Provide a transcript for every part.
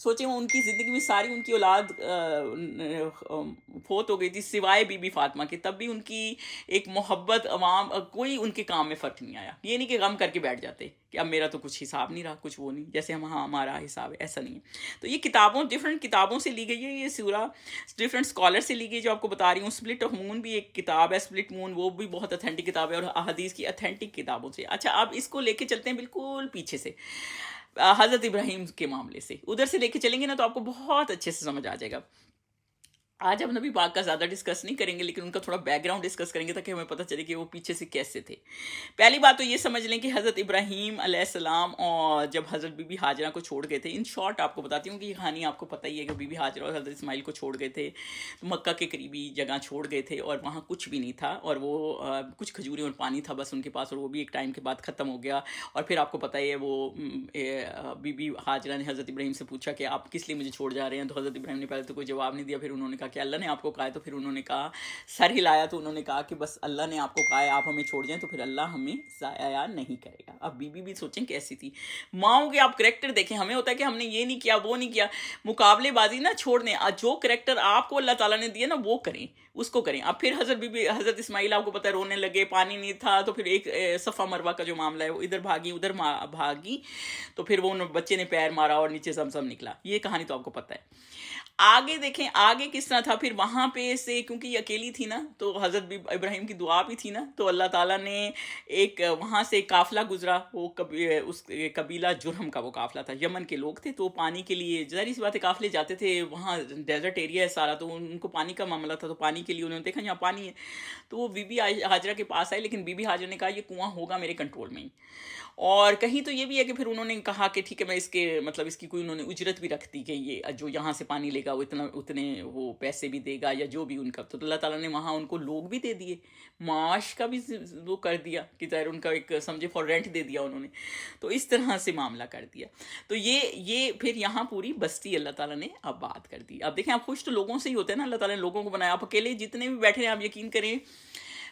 سوچیں وہ ان کی زندگی میں ساری ان کی اولاد فوت ہو گئی تھی سوائے بی بی فاطمہ کے، تب بھی ان کی ایک محبت عوام کوئی ان کے کام میں فرق نہیں آیا. یہ نہیں کہ غم کر کے بیٹھ جاتے کہ اب میرا تو کچھ حساب نہیں رہا، کچھ وہ نہیں، جیسے ہمارا حساب ہے، ایسا نہیں ہے. تو یہ کتابوں ڈفرینٹ کتابوں سے لی گئی ہے یہ سورہ، ڈفرینٹ اسکالر سے لی گئی، جو آپ کو بتا رہی ہوں. اسپلٹ آف مون بھی ایک کتاب ہے، اسپلٹ مون، وہ بھی بہت اتھینٹک کتاب ہے، اور احادیث کی اتھینٹک کتابوں سے. اچھا اب اس کو لے کے چلتے ہیں بالکل پیچھے سے، حضرت ابراہیم کے معاملے سے ادھر سے لے کے چلیں گے نا تو آپ کو بہت اچھے سے سمجھ آ جائے گا. آج ہم نبی پاک کا زیادہ ڈسکس نہیں کریں گے، لیکن ان کا تھوڑا بیک گراؤنڈ ڈسکس کریں گے تاکہ ہمیں پتہ چلے کہ وہ پیچھے سے کیسے تھے. پہلی بات تو یہ سمجھ لیں کہ حضرت ابراہیم علیہ السلام اور جب حضرت بی بی ہاجرہ کو چھوڑ گئے تھے، ان شارٹ آپ کو بتاتی ہوں کہ یہ کہانی آپ کو پتہ ہی ہے کہ بی بی ہاجرہ اور حضرت اسماعیل کو چھوڑ گئے تھے، مکہ کے قریبی جگہ چھوڑ گئے تھے، اور وہاں کچھ بھی نہیں تھا، اور وہ کچھ کھجوریں اور پانی تھا بس ان کے پاس، اور وہ بھی ایک ٹائم کے بعد ختم ہو گیا. اور پھر آپ کو پتہ ہے وہ بی بی ہاجرہ نے حضرت ابراہیم سے پوچھا کہ آپ کس لیے مجھے چھوڑ جا رہے ہیں، تو حضرت ابراہیم نے پہلے تو کوئی جواب نہیں دیا، پھر انہوں نے کہا کہ اللہ نے آپ کو کہا ہے. تو پھر انہوں نے کہا، سر ہلایا تو انہوں نے کہا کہ بس اللہ نے آپ کو کہا ہے آپ ہمیں چھوڑ جائیں تو پھر اللہ ہمیں ضائع نہیں کرے گا. اب بی بی بھی سوچیں کیسی تھی. ماؤں کے آپ کریکٹر دیکھیں، ہمیں ہوتا ہے کہ ہم نے یہ نہیں کیا وہ نہیں کیا، مقابلے بازی نہ چھوڑ دیں، جو کریکٹر آپ کو اللہ تعالیٰ نے دیا نا وہ کریں، اس کو کریں. اب پھر حضرت اسماعیل آپ کو پتہ ہے رونے لگے، پانی نہیں تھا، تو پھر ایک صفا مروہ کا جو معاملہ ہے وہ ادھر بھاگی ادھر بھاگی، تو پھر وہ بچے نے پیر مارا اور نیچے زمزم نکلا. یہ کہانی تو آپ کو پتہ ہے. آگے دیکھیں آگے کس طرح تھا. پھر وہاں پہ سے کیونکہ یہ اکیلی تھی نا تو حضرت ابراہیم کی دعا بھی تھی نا، تو اللہ تعالیٰ نے ایک وہاں سے قافلہ گزرا، وہ اس قبیلہ جرہم کا وہ قافلہ تھا، یمن کے لوگ تھے. تو پانی کے لیے ظاہر سی بات ہے قافلے جاتے تھے، وہاں ڈیزرٹ ایریا ہے سارا، تو ان کو پانی کا معاملہ تھا، تو پانی کے لیے انہوں نے دیکھا یہاں پانی ہے، تو وہ بی بی ہاجرہ کے پاس آئے. لیکن بی بی ہاجرہ نے کہا یہ کنواں ہوگا میرے کنٹرول میں ہی. اور کہیں تو یہ بھی ہے کہ پھر انہوں نے کہا کہ ٹھیک ہے میں اس کے مطلب اس کی کوئی انہوں نے اجرت بھی رکھ دی کہ یہ جو یہاں سے پانی لے گا وہ اتنے وہ پیسے بھی دے گا یا جو بھی ان کا. تو اللہ تعالیٰ نے وہاں ان کو لوگ بھی دے دیے، معاش کا بھی وہ کر دیا کہ ظاہر ان کا ایک سمجھے فار رینٹ دے دیا انہوں نے. تو اس طرح سے معاملہ کر دیا. تو یہ پھر یہاں پوری بستی اللہ تعالیٰ نے آباد کر دی. اب دیکھیں آپ خوش تو لوگوں سے ہی ہوتے ہیں نا، اللہ تعالیٰ نے لوگوں کو بنایا. آپ اکیلے جتنے بھی بیٹھے ہیں آپ یقین کریں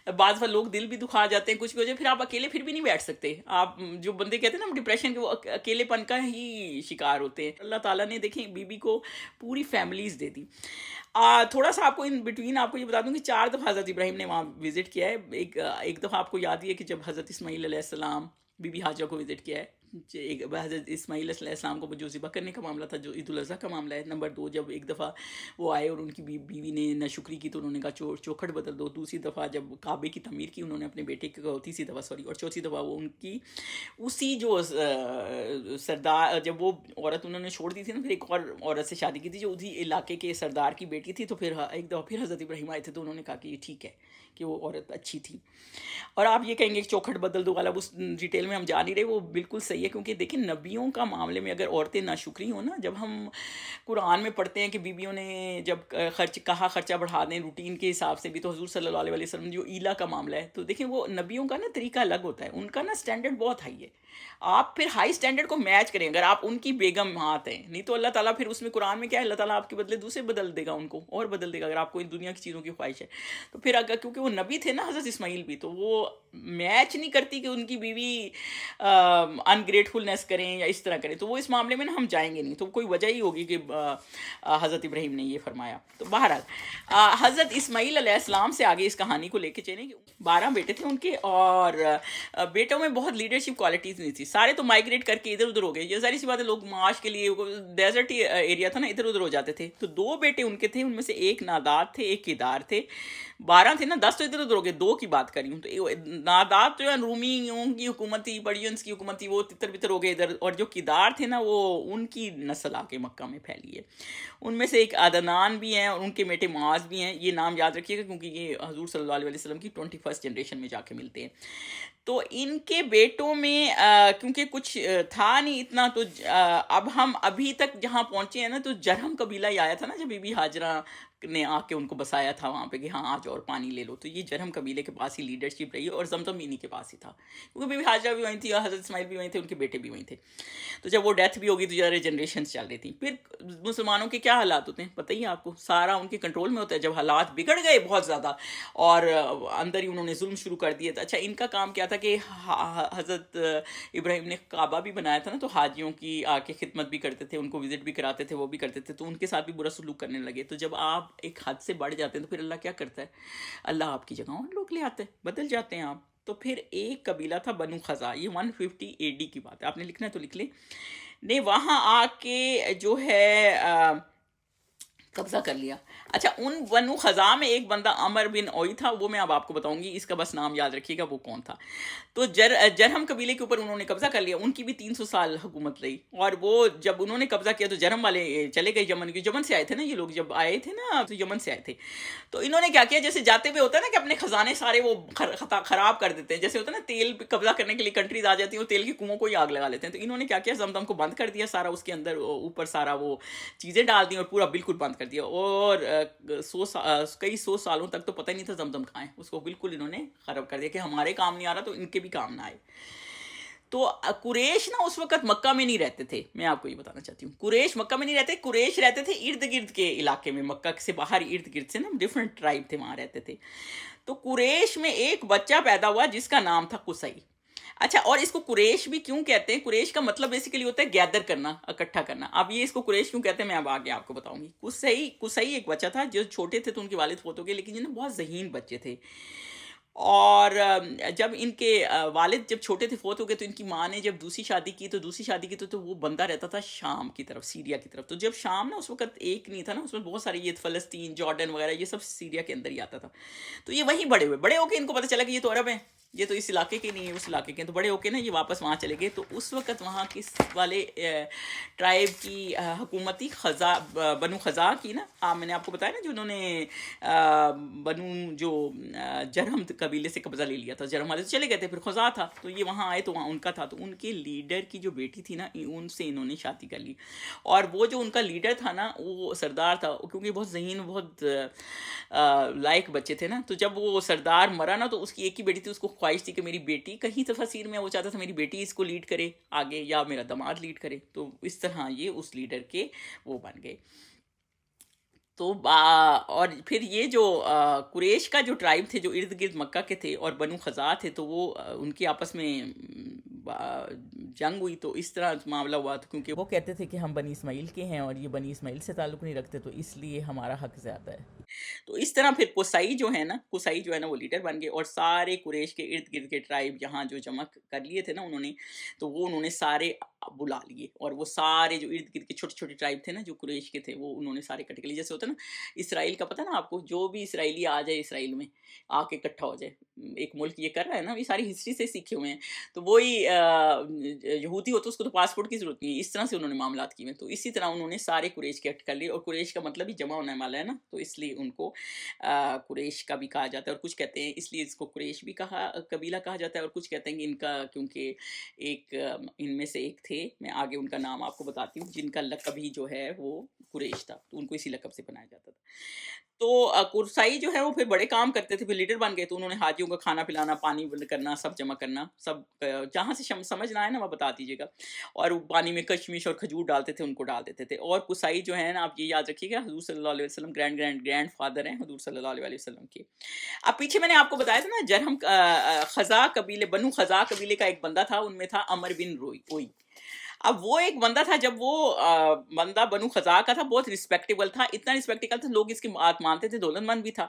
بعض بار لوگ دل بھی دکھا جاتے ہیں کچھ بھی ہو جائے، پھر آپ اکیلے پھر بھی نہیں بیٹھ سکتے. آپ جو بندے کہتے ہیں نا ڈپریشن کے، وہ اکیلے پن کا ہی شکار ہوتے ہیں. اللہ تعالیٰ نے دیکھیں بی بی کو پوری فیملیز دے دی. تھوڑا سا آپ کو ان بٹوین آپ کو یہ بتا دوں کہ 4 دفعہ حضرت ابراہیم نے وہاں وزٹ کیا ہے. ایک دفعہ آپ کو یاد ہی ہے کہ جب حضرت اسماعیل علیہ السلام بی بی حاجرہ کو وزٹ کیا ہے. حضرت اسماعیل علیہ السلام کو جو ذبح کرنے کا معاملہ تھا، جو عید الاضحیٰ کا معاملہ ہے. نمبر 2 جب ایک دفعہ وہ آئے اور ان کی بیوی نے ناشکری کی تو انہوں نے کہا چوکھٹ بدل دو. دوسری دفعہ جب کعبے کی تعمیر کی انہوں نے اپنے بیٹے کی، تیسری دفعہ سوری، اور چوتھی دفعہ وہ ان کی اسی جو سردار، جب وہ عورت انہوں نے چھوڑ دی تھی نا، پھر ایک اور عورت سے شادی کی تھی جو اسی علاقے کے سردار کی بیٹی تھی. تو پھر ایک دفعہ پھر حضرت ابراہیم آئے تھے تو انہوں نے کہا کہ یہ ٹھیک ہے کہ وہ عورت اچھی تھی. اور آپ یہ کہیں گے کہ چوکھٹ بدل دو والا اس ڈیٹیل میں ہم جا نہیں رہے، وہ بالکل صحیح ہے. کیونکہ دیکھیں نبیوں کا معاملے میں اگر عورتیں ناشکری ہوں نا، جب ہم قرآن میں پڑھتے ہیں کہ بیویوں نے جب خرچہ بڑھا دیں روٹین کے حساب سے بھی، تو حضور صلی اللہ علیہ وسلم جو ایلا کا معاملہ ہے، تو دیکھیں وہ نبیوں کا نا طریقہ الگ ہوتا ہے، ان کا نا سٹینڈرڈ بہت ہائی ہے. آپ پھر ہائی سٹینڈرڈ کو میچ کریں اگر آپ ان کی بیگم ہاتھ ہیں، نہیں تو اللہ تعالیٰ پھر اس میں قرآن میں کیا ہے، اللہ تعالیٰ آپ کے بدلے دوسرے بدل دے گا، ان کو اور بدل دے گا اگر آپ کو ان دنیا کی چیزوں کی خواہش ہے. تو پھر اگر کیونکہ وہ نبی تھے نا حضرت اسماعیل بھی، تو وہ میچ نہیں کرتی کہ ان کی بیوی انگریٹفلنس کریں یا اس طرح کریں. تو وہ اس معاملے میں نا ہم جائیں گے نہیں، تو کوئی وجہ ہی ہوگی کہ حضرت ابراہیم نے یہ فرمایا. تو بہرحال حضرت اسماعیل علیہ السلام سے آگے اس کہانی کو لے کے چلیں. 12 بیٹے تھے ان کے، اور بیٹوں میں بہت لیڈرشپ کوالٹیز نہیں تھی. سارے تو مائگریٹ کر کے ادھر ادھر ہو گئے. یہ ظاہر سی بات ہے لوگ معاش کے لیے ڈیزرٹ ایریا تھا نا، ادھر ادھر ہو جاتے تھے. تو 2 بیٹے ان کے تھے، ان میں سے ایک ناداد تھے ایک کدار تھے. 12 تھے نا، 10 تو ادھر ادھر ہو گئے، 2 کی بات کری ہوں. تو ناداد جو ہے رومیوں کی حکومت تھی، پرشینس کی حکومت تھی، وہ تتر بتر ہو گئے ادھر. اور جو کدار تھے نا، وہ ان کی نسل آ کے مکہ میں پھیلی ہے. ان میں سے ایک عدنان بھی ہیں اور ان کے بیٹے معاذ بھی ہیں. یہ نام یاد رکھیے گا کیونکہ یہ حضور صلی اللہ علیہ وسلم کی 21st جنریشن میں جا کے ملتے ہیں. تو ان کے بیٹوں میں کیونکہ کچھ تھا نہیں اتنا، تو اب ہم ابھی تک جہاں پہنچے ہیں نا، تو جرہم قبیلہ ہی آیا تھا نا جب بی بی ہاجرہ نے آ کے ان کو بسایا تھا وہاں پہ کہ ہاں آج اور پانی لے لو. تو یہ جرہم قبیلے کے پاس ہی لیڈرشپ رہی ہے، اور زمزم بھی انہیں کے پاس ہی تھا کیونکہ بی بی ہاجرہ بھی وہیں تھی اور حضرت اسماعیل بھی وہیں تھے، ان کے بیٹے بھی وہیں تھے. تو جب وہ ڈیتھ بھی ہوگی تو ذرا جنریشنز چل رہی تھیں. پھر مسلمانوں کے کیا حالات ہوتے ہیں پتہ ہی آپ کو، سارا ان کے کنٹرول میں ہوتا ہے. جب حالات بگڑ گئے بہت زیادہ اور اندر ہی انہوں نے ظلم شروع کر دیے. تو اچھا ان کا کام کیا تھا کہ حضرت ابراہیم نے کعبہ بھی بنایا تھا نا، تو حاجیوں کی آ کے خدمت بھی کرتے تھے، ان کو وزٹ بھی کراتے تھے، وہ بھی کرتے تھے، تو ان کے ساتھ بھی برا سلوک کرنے لگے. تو جب آپ ایک حد سے بڑھ جاتے ہیں تو پھر اللہ کیا کرتا ہے، اللہ آپ کی جگہ اور لوگ لے آتے ہیں، بدل جاتے ہیں آپ. تو پھر ایک قبیلہ تھا بنو خزا، یہ 150 AD کی بات ہے، آپ نے لکھنا ہے تو لکھ لیں، نے وہاں آ کے جو ہے قبضہ کر لیا. اچھا، ان بنو خزاں میں ایک بندہ عمر بن اوئی تھا، وہ میں اب آپ کو بتاؤں گی، اس کا بس نام یاد رکھیے گا وہ کون تھا. تو جرہم قبیلے کے اوپر انہوں نے قبضہ کر لیا، ان کی بھی 300 سال حکومت رہی. اور وہ جب انہوں نے قبضہ کیا تو جرہم والے چلے گئے یمن کی، یمن سے آئے تھے نا یہ لوگ، جب آئے تھے نا تو یمن سے آئے تھے. تو انہوں نے کیا کیا، جیسے جاتے ہوئے ہوتا ہے نا کہ اپنے خزانے سارے وہ خراب کر دیتے ہیں، جیسے ہوتا ہے نا تیل پہ قبضہ کرنے کے لیے کنٹریز آ جاتی ہیں، وہ تیل کے کنووں کو ہی آگ لگا لیتے ہیں. تو انہوں نے کیا کیا، زمزم کو بند کر دیا سارا، اس کے اندر اوپر سارا وہ چیزیں ڈال دی اور پورا بالکل بند کر دیا. اور کئی 100 سالوں تک تو پتہ ہی نہیں تھا زمزم کہاں ہے، اس کو بالکل انہوں نے خراب کر دیا کہ ہمارے کام نہیں آ رہا تو ان کے بھی کام نہ آئے. تو قریش نا اس وقت مکہ میں نہیں رہتے تھے، میں آپ کو یہ بتانا چاہتی ہوں، قریش مکہ میں نہیں رہتے، قریش رہتے تھے ارد گرد کے علاقے میں، مکہ سے باہر ارد گرد سے نا ڈفرینٹ ٹرائب تھے وہاں رہتے تھے. تو قریش میں ایک بچہ پیدا ہوا جس کا نام تھا قصی. اچھا، اور اس کو قریش بھی کیوں کہتے ہیں، قریش کا مطلب بیسیکلی ہوتا ہے گیدر کرنا، اکٹھا کرنا. اب یہ اس کو قریش کیوں کہتے ہیں میں اب آگے آپ کو بتاؤں گی. قصی ایک بچہ تھا جو چھوٹے تھے تو ان کے والد فوت ہو گئے، لیکن یہ نا بہت ذہین بچے تھے. اور جب ان کے والد جب چھوٹے تھے فوت ہو گئے تو ان کی ماں نے جب دوسری شادی کی تو وہ بندہ رہتا تھا شام کی طرف، سیریا کی طرف. تو جب شام نا اس وقت ایک نہیں تھا نا، اس میں بہت سارے، یہ فلسطین، جارڈن وغیرہ، یہ سب سیریا کے اندر ہی آتا تھا. تو یہ وہیں بڑے ہو کے ان کو پتہ چلا کہ یہ تو عرب ہیں، یہ تو اس علاقے کے نہیں ہے، اس علاقے کے. تو بڑے ہو کے نا یہ واپس وہاں چلے گئے. تو اس وقت وہاں کس والے ٹرائب کی حکومت تھی، بنو خزا کی نا. میں نے آپ کو بتایا نا جو انہوں نے بنو جو جرہم قبیلے سے قبضہ لے لیا تھا، جرہم والے سے چلے گئے تھے، پھر خزا تھا تو یہ وہاں آئے تو وہاں ان کا تھا. تو ان کے لیڈر کی جو بیٹی تھی نا، ان سے انہوں نے شادی کر لی. اور وہ جو ان کا لیڈر تھا نا، وہ سردار تھا، کیونکہ بہت ذہین، بہت لائق بچے تھے نا. تو جب وہ سردار مرا نا تو اس کی ایک ہی بیٹی تھی، اس کو خواہش تھی کہ میری بیٹی، کہیں تفسیر میں وہ چاہتا تھا میری بیٹی اس کو لیڈ کرے آگے یا میرا داماد لیڈ کرے. تو اس طرح یہ اس لیڈر کے وہ بن گئے. تو اور پھر یہ جو قریش کا جو ٹرائب تھے جو ارد گرد مکہ کے تھے اور بنو خزا تھے، تو وہ ان کی آپس میں جنگ ہوئی. تو اس طرح معاملہ ہوا تھا، کیونکہ وہ کہتے تھے کہ ہم بنی اسماعیل کے ہیں اور یہ بنی اسماعیل سے تعلق نہیں رکھتے، تو اس لیے ہمارا حق زیادہ ہے. تو اس طرح پھر قصی جو ہے نا وہ لیڈر بن گئے. اور سارے قریش کے ارد گرد کے ٹرائب یہاں جو جمع کر لیے تھے نا انہوں نے سارے بلا لیے. اور وہ سارے جو ارد گرد کے چھوٹے چھوٹے ٹرائب تھے نا جو قریش کے تھے، وہ انہوں نے سارے کٹ کے لیے. جیسے ہوتا ہے نا اسرائیل کا، پتہ نا آپ کو، جو بھی اسرائیلی آ جائے اسرائیل میں آ کے اکٹھا ہو جائے، ایک ملک یہ کر رہا ہے نا، یہ ساری ہسٹری سے سیکھے ہوئے ہیں. تو وہی یہودی ہوتا، اس کو تو پاسپورٹ کی ضرورت نہیں ہے. اس طرح سے انہوں نے معاملات کیے. تو اسی طرح انہوں نے سارے قریش کے اکٹ کر لیے. اور قریش کا مطلب ہی جمع ہونے والا ہے نا، تو اس لیے ان کو قریش کا بھی کہا جاتا ہے. اور کچھ کہتے ہیں اس لیے اس کو قریش بھی قبیلہ کہا جاتا ہے. اور کچھ کہتے ہیں کہ ان کا، کیونکہ ایک ان میں سے ایک تھے، میں آگے ان کا نام آپ کو بتاتی ہوں، جن کا لقب ہی جو ہے وہ قریش تھا، تو ان کو اسی لقب سے بنایا جاتا تھا. تو قرصائی جو ہے وہ پھر بڑے کام کرتے تھے، پھر لیڈر بن گئے. تو انہوں نے حاجیوں کا کھانا پلانا، پانی کرنا، سب جمع کرنا، سب جہاں سے سمجھ نہ آئے نا وہ بتا دیجیے گا. اور پانی میں کشمش اور کھجور ڈالتے تھے، ان کو ڈال دیتے تھے. اور قصائی جو ہے نا، آپ یہ یاد رکھیے گا، حضور صلی اللہ علیہ وسلم گرینڈ فادر ہیں حضور صلی اللہ علیہ وسلم کے. اب پیچھے میں نے آپ کو بتایا تھا نا، جرہم خزا قبیلے، بنو خزا قبیلے کا ایک بندہ تھا، ان میں تھا عمر بن اوئی. اب وہ ایک بندہ تھا، جب وہ بندہ بنو خزا کا تھا، بہت رسپیکٹیبل تھا، اتنا رسپیکٹیبل تھا لوگ اس کی بات مانتے تھے، دولت مند بھی تھا.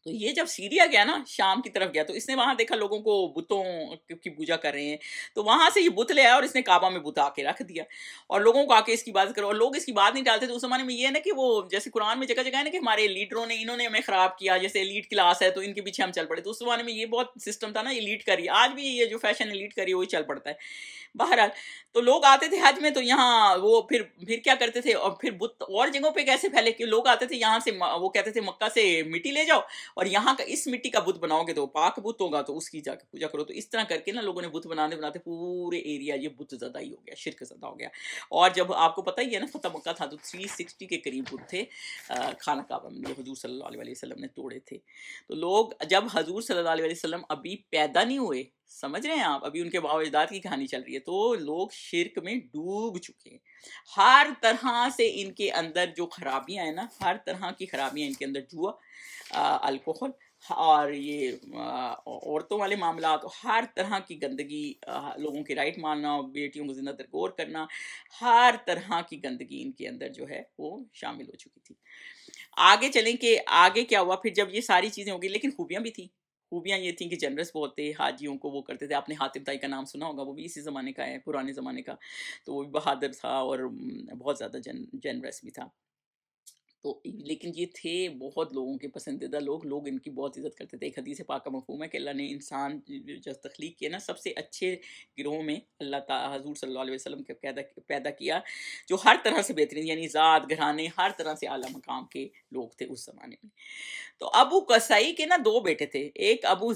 تو یہ جب سیریا گیا نا، شام کی طرف گیا، تو اس نے وہاں دیکھا لوگوں کو بتوں کی پوجا کر رہے ہیں. تو وہاں سے یہ بت لے آیا اور اس نے کعبہ میں بت آ کے رکھ دیا. اور لوگوں کو آ کے اس کی بات کرو، اور لوگ اس کی بات نہیں ڈالتے. تو اس زمانے میں یہ ہے نا کہ وہ جیسے قرآن میں جگہ جگہ ہے نا کہ ہمارے لیڈروں نے، انہوں نے ہمیں خراب کیا، جیسے لیڈ کلاس ہے تو ان کے پیچھے ہم چل پڑے. تو اس زمانے میں یہ بہت سسٹم تھا نا، یہ لیڈ کری، آج بھی یہ جو فیشن ہے لیڈ کری وہی چل پڑتا ہے. بہرحال تو لوگ آتے تھے حج میں، تو یہاں وہ پھر کیا کرتے تھے، اور پھر بت اور جگہوں پہ کیسے پھیلے کہ لوگ آتے تھے یہاں سے، وہ کہتے تھے مکہ سے مٹی لے جاؤ اور یہاں کا اس مٹی کا بت بناؤ گے تو پاک بت ہوگا، تو اس کی جا کے پوجا کرو. تو اس طرح کر کے نا لوگوں نے بت بناتے پورے ایریا یہ بت زدہ ہی ہو گیا، شرک زدہ ہو گیا. اور جب آپ کو پتہ ہی ہے نا فتح مکہ تھا تو 360 کے قریب بت تھے خانہ کعبہ میں، جو حضور صلی اللہ علیہ وسلم نے توڑے تھے. تو لوگ جب حضور صلی اللہ علیہ وسلم ابھی پیدا نہیں ہوئے، سمجھ رہے ہیں آپ، ابھی ان کے باپ اجداد کی کہانی چل رہی ہے، تو لوگ شرک میں ڈوب چکے ہیں. ہر طرح سے ان کے اندر جو خرابیاں ہیں نا، ہر طرح کی خرابیاں ان کے اندر، جوا، الکحل، اور یہ عورتوں والے معاملات، ہر طرح کی گندگی، لوگوں کے رائٹ ماننا، بیٹیوں کو زندہ درگور کرنا، ہر طرح کی گندگی ان کے اندر جو ہے وہ شامل ہو چکی تھی۔ آگے چلیں کہ آگے کیا ہوا پھر جب یہ ساری چیزیں ہو گئی، لیکن خوبیاں بھی تھیں۔ خوبیاں یہ تھیں کہ جنرس بہت تھے، حاجیوں کو وہ کرتے تھے۔ آپ نے حاتم طائی کا نام سنا ہوگا، وہ بھی اسی زمانے کا ہے، پرانے زمانے کا، تو وہ بھی بہادر تھا اور بہت زیادہ جنرس بھی تھا۔ تو لیکن یہ تھے بہت لوگوں کے پسندیدہ لوگ، لوگ ان کی بہت عزت کرتے تھے۔ ایک حدیث پاک کا مفہوم ہے کہ اللہ نے انسان جو تخلیق کیا نا، سب سے اچھے گروہ میں اللہ تعالیٰ حضور صلی اللہ علیہ وسلم کے پیدا کیا، جو ہر طرح سے بہترین، یعنی ذات گھرانے ہر طرح سے اعلیٰ مقام کے لوگ تھے اس زمانے میں۔ تو ابو قصائی کے نا دو بیٹے تھے، ایک ابو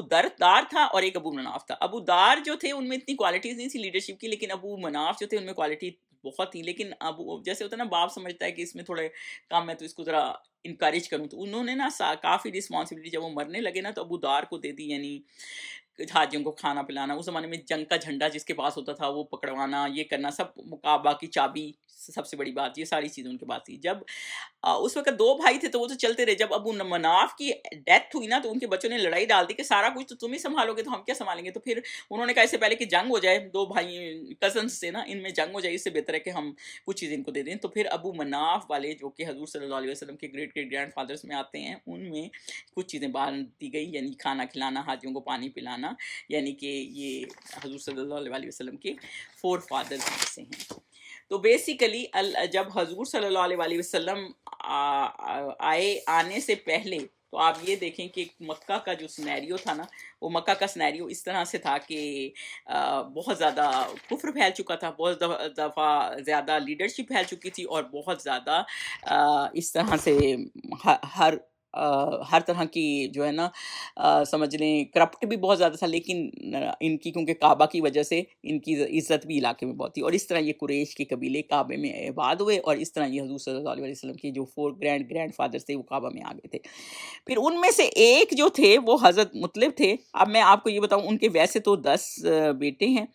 دار تھا اور ایک ابو مناف تھا۔ ابو دار جو تھے ان میں اتنی کوالٹیز نہیں تھی لیڈرشپ کی، لیکن ابو مناف جو تھے ان میں کوالٹی بہت تھی۔ لیکن ابو جیسے ہوتا ہے نا، باپ سمجھتا ہے کہ اس میں تھوڑے کم ہے تو اس کو ذرا انکریج کروں، تو انہوں نے نا کافی رسپانسبلٹی جب وہ مرنے لگے نا تو ابو دار کو دے دی، یعنی حاجیوں کو کھانا پلانا، اس زمانے میں جنگ کا جھنڈا جس کے پاس ہوتا تھا وہ پکڑوانا، یہ کرنا، سب مکعبہ کی چابی سب سے بڑی بات، یہ ساری چیزیں ان کے پاس تھی۔ جب اس وقت دو بھائی تھے تو وہ تو چلتے رہے، جب ابو مناف کی ڈیتھ ہوئی نا تو ان کے بچوں نے لڑائی ڈال دی کہ سارا کچھ تو تم ہی سنبھالو گے تو ہم کیا سنبھالیں گے۔ تو پھر انہوں نے کہا اس سے پہلے کہ جنگ ہو جائے، دو بھائی کزنس سے نا، ان میں جنگ ہو جائے، اس سے بہتر ہے کہ ہم کچھ چیز ان کو دے دیں۔ تو پھر ابو مناف والے جو کہ حضور صلی اللہ علیہ وسلم کے گریٹ گریٹ گرینڈ فادرز میں آتے ہیں، ان میں کچھ چیزیں باندھ دی گئی، یعنی کھانا کھلانا، حاجیوں کو پانی پلانا، یعنی کہ یہ حضور صلی اللہ علیہ وسلم کے فور فادرز میں سے ہیں۔ تو بیسیکلی جب حضور صلی اللہ علیہ وسلم آنے سے پہلے تو آپ یہ دیکھیں کہ مکہ کا جو سنیریو تھا نا، وہ مکہ کا سنیریو اس طرح سے تھا کہ بہت زیادہ کفر پھیل چکا تھا، بہت دفعہ زیادہ لیڈرشپ پھیل چکی تھی، اور بہت زیادہ اس طرح سے ہر طرح کی جو ہے نا سمجھ لیں کرپٹ بھی بہت زیادہ تھا، لیکن ان کی کیونکہ کعبہ کی وجہ سے ان کی عزت بھی علاقے میں بہت تھی، اور اس طرح یہ قریش کے قبیلے کعبے میں آباد ہوئے، اور اس طرح یہ حضور صلی اللہ علیہ وسلم کے جو فور گرینڈ فادرز تھے وہ کعبہ میں آ گئے تھے۔ پھر ان میں سے ایک جو تھے وہ حضرت مطلب تھے۔ اب میں آپ کو یہ بتاؤں، ان کے ویسے تو 10 بیٹے ہیں،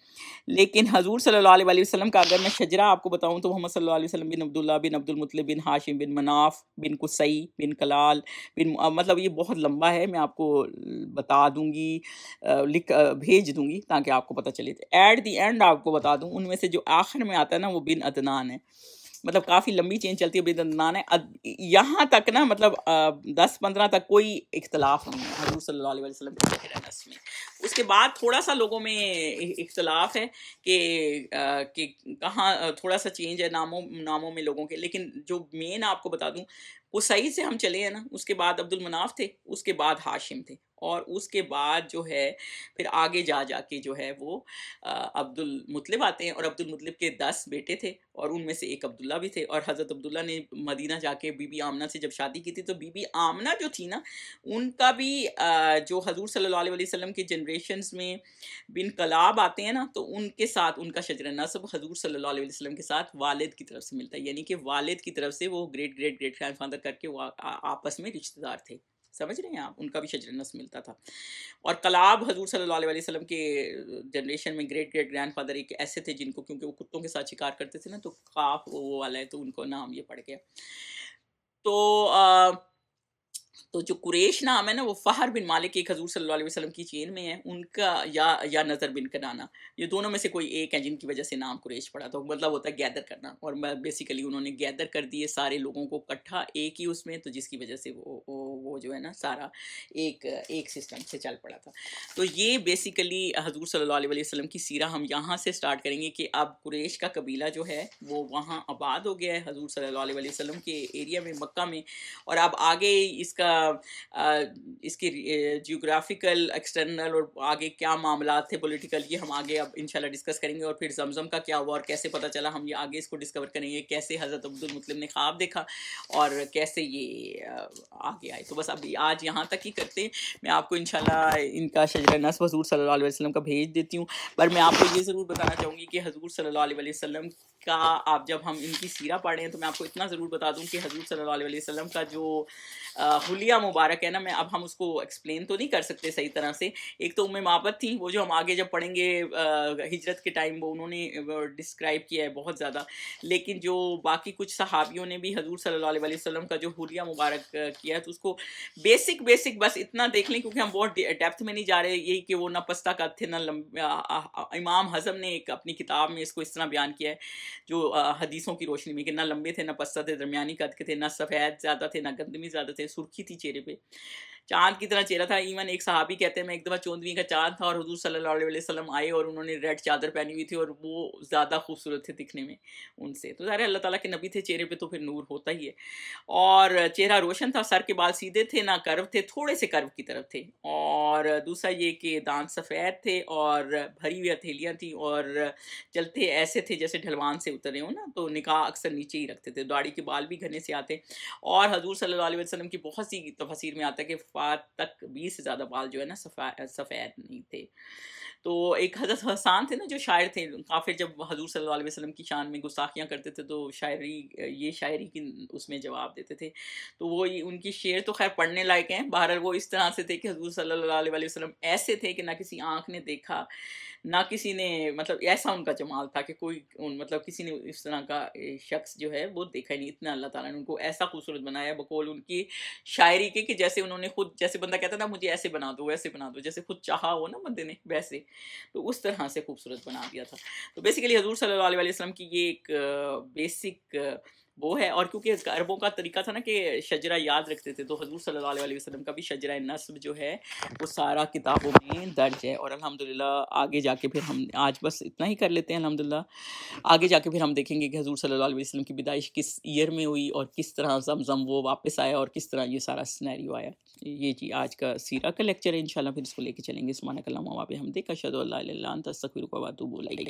لیکن حضور صلی اللہ علیہ وسلم کا اگر میں شجرہ آپ کو بتاؤں تو محمد صلی اللہ علیہ وسلم بن عبداللہ بن عبد المطلب بن ہاشم بن مناف بن قصی بن کلال بن، مطلب یہ بہت لمبا ہے، میں آپ کو بتا دوں گی، بھیج دوں گی تاکہ آپ کو پتہ چلے۔ ایٹ دی اینڈ آپ کو بتا دوں، ان میں سے جو آخر میں آتا ہے نا وہ بن عدنان ہے، مطلب کافی لمبی چین چلتی ہے، بن عدنان ہے۔ یہاں تک نا مطلب 10-15 تک کوئی اختلاف نہیں ہے حضور صلی اللہ علیہ وسلم کے ظاہر نسب میں۔ اس کے بعد تھوڑا سا لوگوں میں اختلاف ہے کہ کہاں تھوڑا سا چینج ہے ناموں میں لوگوں کے، لیکن جو مین آپ کو بتا دوں، قصی سے ہم چلے ہیں نا، اس کے بعد عبد المناف تھے، اس کے بعد ہاشم تھے، اور اس کے بعد جو ہے پھر آگے جا کے جو ہے وہ عبد المطلب آتے ہیں، اور عبد المطلب کے 10 بیٹے تھے، اور ان میں سے ایک عبداللہ بھی تھے، اور حضرت عبداللہ نے مدینہ جا کے بی بی آمنہ سے جب شادی کی تھی تو بی بی آمنہ جو تھی نا، ان کا بھی جو حضور صلی اللہ علیہ وسلم کے جنریشنز میں بن کلاب آتے ہیں نا، تو ان کے ساتھ ان کا شجر نسب حضور صلی اللہ علیہ وسلم کے ساتھ والد کی طرف سے ملتا ہے، یعنی کہ والد کی طرف سے وہ great great great grand father کر کے وہ آپس میں رشتہ دار تھے، سمجھ رہے ہیں آپ، ان کا بھی شجر نسب ملتا تھا۔ اور کلاب حضور صلی اللہ علیہ وسلم کے جنریشن میں گریٹ گریٹ گرینڈ فادر ایک ایسے تھے جن کو، کیونکہ وہ کتوں کے ساتھ شکار کرتے تھے نا، تو کاف وہ والا ہے، تو ان کو نام یہ پڑ گیا۔ تو جو قریش نام ہے نا، وہ فہر بن مالک ایک حضور صلی اللہ علیہ وسلم کی چین میں ہے، ان کا یا نظر بن کنانہ، یہ دونوں میں سے کوئی ایک ہے جن کی وجہ سے نام قریش پڑا، تو مطلب ہوتا ہے گیدر کرنا، اور بیسیکلی انہوں نے گیدر کر دیے سارے لوگوں کو اکٹھا ایک ہی اس میں، تو جس کی وجہ سے وہ جو ہے نا سارا ایک سسٹم سے چل پڑا تھا۔ تو یہ بیسیکلی حضور صلی اللہ علیہ وسلم کی سیرہ ہم یہاں سے سٹارٹ کریں گے کہ اب قریش کا قبیلہ جو ہے وہ وہاں آباد ہو گیا ہے حضور صلی اللہ علیہ وسلم کے ایریا میں، مکہ میں، اور اب آگے اس کے جیوگرافیکل ایکسٹرنل اور آگے کیا معاملات تھے پولیٹیکل، یہ ہم آگے اب انشاءاللہ ڈسکس کریں گے، اور پھر زمزم کا کیا ہوا اور کیسے پتہ چلا، ہم یہ آگے اس کو ڈسکور کریں گے، کیسے حضرت عبد المطلب نے خواب دیکھا اور کیسے یہ آگے آئے۔ تو بس اب آج یہاں تک ہی کرتے ہیں، میں آپ کو انشاءاللہ ان کا شجرہ نسب حضور صلی اللہ علیہ وسلم کا بھیج دیتی ہوں، پر میں آپ کو یہ ضرور بتانا چاہوں گی کہ حضور صلی اللہ علیہ وسلم کا آپ جب ہم ان کی سیرہ پڑھ رہے ہیں تو میں آپ کو اتنا ضرور بتا دوں کہ حضور صلی اللہ علیہ وسلم کا جو حلیہ مبارک ہے نا، اب ہم اس کو ایکسپلین تو نہیں کر سکتے صحیح طرح سے۔ ایک تو معبد تھی، وہ جو ہم آگے جب پڑھیں گے ہجرت کے ٹائم وہ انہوں نے ڈسکرائب کیا ہے بہت زیادہ، لیکن جو باقی کچھ صحابیوں نے بھی حضور صلی اللہ علیہ وسلم کا جو حلیہ مبارک کیا ہے تو اس کو بیسک بیسک بس اتنا دیکھ لیں کیونکہ ہم بہت ڈیپتھ میں نہیں جا رہے. یہی کہ وہ نہ پستہ قد تھے نہ امام حزم نے ایک اپنی کتاب میں اس کو اس طرح بیان کیا ہے جو حدیثوں کی روشنی میں کہ نہ لمبے تھے نہ پستہ تھے, درمیانی قد کے تھے, نہ سفید زیادہ تھے نہ گندمی زیادہ تھے, سرخی تھی چہرے پہ, چاند کی طرح چہرہ تھا. ایون ایک صحابی کہتے ہیں میں ایک دفعہ 14ویں کا چاند تھا اور حضور صلی اللہ علیہ وسلم آئے اور انہوں نے ریڈ چادر پہنی ہوئی تھی اور وہ زیادہ خوبصورت تھے دکھنے میں ان سے. تو ظاہر ہے اللہ تعالیٰ کے نبی تھے, چہرے پہ تو پھر نور ہوتا ہی ہے. اور چہرہ روشن تھا, سر کے بال سیدھے تھے نہ کرو تھے, تھوڑے سے کرو کی طرف تھے. اور دوسرا یہ کہ دانت سفید تھے اور بھری ہوئی ہتھیلیاں تھیں اور چلتے ایسے تھے جیسے ڈھلوان سے اترے ہوں نا, تو نکاح اکثر نیچے ہی رکھتے تھے, داڑھی کے بال بھی گھنے سے آتے. اور حضور صلی اللہ علیہ وسلم کی بہت سی تفاسیر میں آتا ہے کہ وفات تک 20 سے زیادہ بال جو ہے نا سفید نہیں تھے. تو ایک حضرت حسان تھے نا جو شاعر تھے, کافر جب حضور صلی اللہ علیہ وسلم کی شان میں گستاخیاں کرتے تھے تو یہ شاعری کی اس میں جواب دیتے تھے. تو وہ ان کی شعر تو خیر پڑھنے لائق ہیں. بہرحال وہ اس طرح سے تھے کہ حضور صلی اللہ علیہ وسلم ایسے تھے کہ نہ کسی آنکھ نے دیکھا نہ کسی نے, مطلب ایسا ان کا جمال تھا کہ کوئی مطلب کسی نے اس طرح کا شخص جو ہے وہ دیکھا ہی نہیں. اتنا اللہ تعالیٰ نے ان کو ایسا خوبصورت بنایا بقول ان کی شاعری کے کہ جیسے انہوں نے خود, جیسے بندہ کہتا نا مجھے ایسے بنا دو ویسے بنا دو, جیسے خود چاہا ہو نا بندے نے ویسے, تو اس طرح سے خوبصورت بنا دیا تھا. تو بیسیکلی حضور صلی اللہ علیہ وسلم کی یہ ایک بیسک وہ ہے. اور کیونکہ عربوں کا طریقہ تھا نا کہ شجرہ یاد رکھتے تھے, تو حضور صلی اللہ علیہ وسلم کا بھی شجرہ نسب جو ہے وہ سارا کتابوں میں درج ہے. اور الحمدللہ آگے جا کے پھر ہم آج بس اتنا ہی کر لیتے ہیں. الحمدللہ آگے جا کے پھر ہم دیکھیں گے کہ حضور صلی اللہ علیہ وسلم کی پیدائش کس ایئر میں ہوئی اور کس طرح زمزم وہ واپس آیا اور کس طرح یہ سارا سینیریو آیا. یہ جی آج کا سیرہ کا لیکچر ہے, انشاءاللہ پھر اس کو لے کے چلیں گے. سبحانک اللہم و بحمدک اشہد ان لا الہ الا انت استغفرک و اتوب الیک.